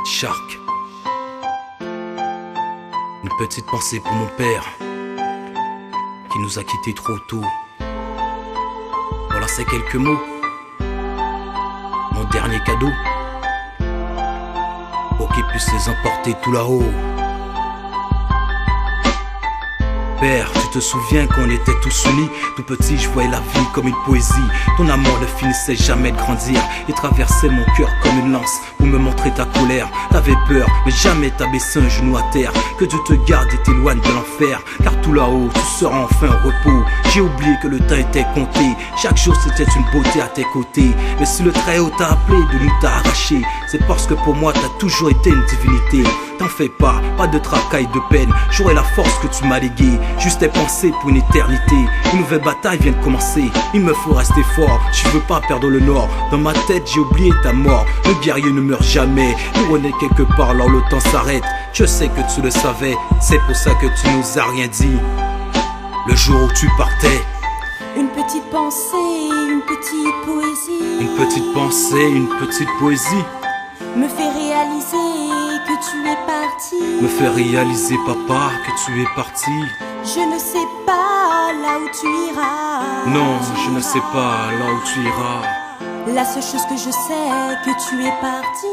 Shark. Une petite pensée pour mon père qui nous a quittés trop tôt. Voilà ces quelques mots. Mon dernier cadeau pour qu'il puisse les emporter tout là-haut. Père, tu te souviens qu'on était tous unis? Tout petit, je voyais la vie comme une poésie. Ton amour ne finissait jamais de grandir et traversait mon cœur comme une lance pour me montrer ta colère. T'avais peur, mais jamais t'as baissé un genou à terre. Que Dieu te garde et t'éloigne de l'enfer, car tout là-haut, tu seras enfin au repos. J'ai oublié que le temps était compté. Chaque jour, c'était une beauté à tes côtés. Mais si le Très-Haut t'a appelé, de nous t'a arraché, c'est parce que pour moi, t'as toujours été une divinité. T'en fais pas de tracas et de peine. J'aurai la force que tu m'as léguée, juste tes pensées pour une éternité. Une nouvelle bataille vient de commencer, il me faut rester fort. Je veux pas perdre le nord, dans ma tête j'ai oublié ta mort. Le guerrier ne meurt jamais, nous on est quelque part alors le temps s'arrête. Je sais que tu le savais, c'est pour ça que tu nous as rien dit le jour où tu partais. Une petite pensée, une petite poésie. Une petite pensée, une petite poésie me fait réaliser que tu es parti. Me fait réaliser, papa, que tu es parti. Je ne sais pas là où tu iras. Non, je ne sais pas là où tu iras. La seule chose que je sais, que tu es parti.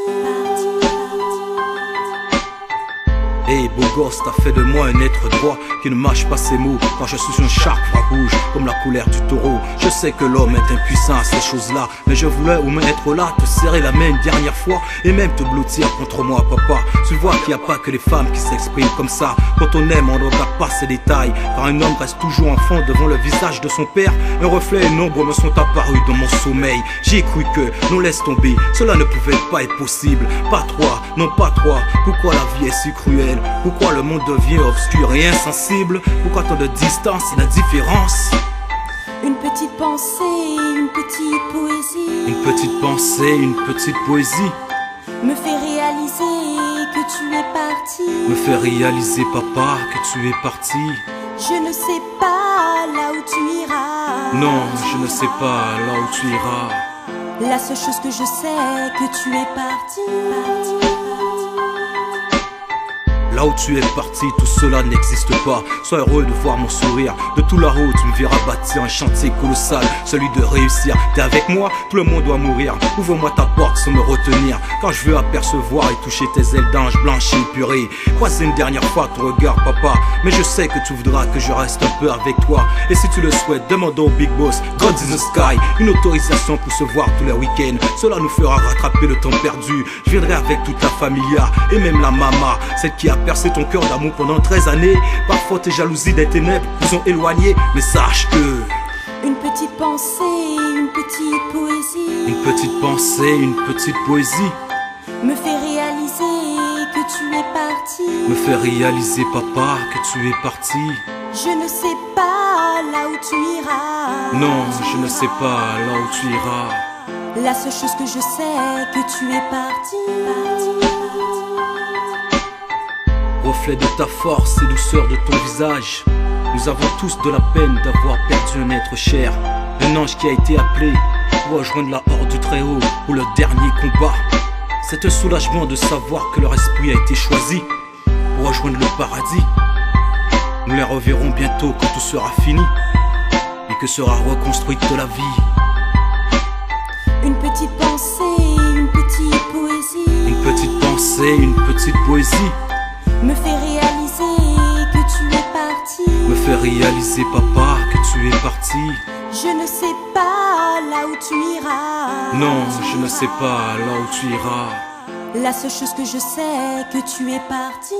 Hey beau gosse, t'as fait de moi un être droit qui ne mâche pas ses mots. Quand je suis un shark rouge comme la couleur du taureau. Je sais que l'homme est impuissant à ces choses-là, mais je voulais au moins être là, te serrer la main une dernière fois et même te blottir contre moi, papa. Tu vois qu'il n'y a pas que les femmes qui s'expriment comme ça. Quand on aime, on ne regarde pas ces détails, car un homme reste toujours enfant devant le visage de son père. Un reflet et une ombre me sont apparus dans mon sommeil. J'ai cru que, non laisse tomber, cela ne pouvait pas être possible. Pas toi, non pas toi. Pourquoi la vie est si cruelle? Pourquoi le monde devient obscur et insensible? Pourquoi tant de distance et d'indifférence? Une petite pensée, une petite poésie. Une petite pensée, une petite poésie me fait réaliser que tu es parti. Me fait réaliser, papa, que tu es parti. Je ne sais pas là où tu iras. Non, je ne sais pas là où tu iras. La seule chose que je sais, que tu es parti. Là où tu es parti, tout cela n'existe pas. Sois heureux de voir mon sourire. De tout là-haut, tu me verras bâtir un chantier colossal, celui de réussir. T'es avec moi, tout le monde doit mourir. Ouvre-moi ta porte sans me retenir, quand je veux apercevoir et toucher tes ailes d'ange blanches et épurées. Croiser une dernière fois ton regard, papa, mais je sais que tu voudras que je reste un peu avec toi. Et si tu le souhaites, demande au Big Boss, God in the Sky, une autorisation pour se voir tous les week-ends. Cela nous fera rattraper le temps perdu. Je viendrai avec toute la familia et même la mama, celle qui a percé ton cœur d'amour pendant 13 années. Parfois tes jalousies des ténèbres nous ont éloignés, mais sache que une petite pensée, une petite poésie. Une petite pensée, une petite poésie me fait réaliser que tu es parti. Me fait réaliser, papa, que tu es parti. Je ne sais pas là où tu iras. Non, je ne sais pas là où tu iras. La seule chose que je sais, que tu es parti. Reflet de ta force et douceur de ton visage, nous avons tous de la peine d'avoir perdu un être cher. Un ange qui a été appelé pour rejoindre la horde du Très-Haut pour le dernier combat. C'est un soulagement de savoir que leur esprit a été choisi pour rejoindre le paradis. Nous les reverrons bientôt quand tout sera fini et que sera reconstruite la vie. Une petite pensée, une petite poésie. Une petite pensée, une petite poésie me fait réaliser que tu es parti. Me fait réaliser, papa, que tu es parti. Je ne sais pas là où tu iras. Non, je ne sais pas là où tu iras. La seule chose que je sais, que tu es parti.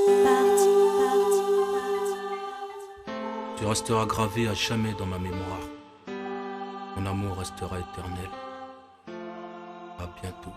Tu resteras gravé à jamais dans ma mémoire. Mon amour restera éternel. À bientôt.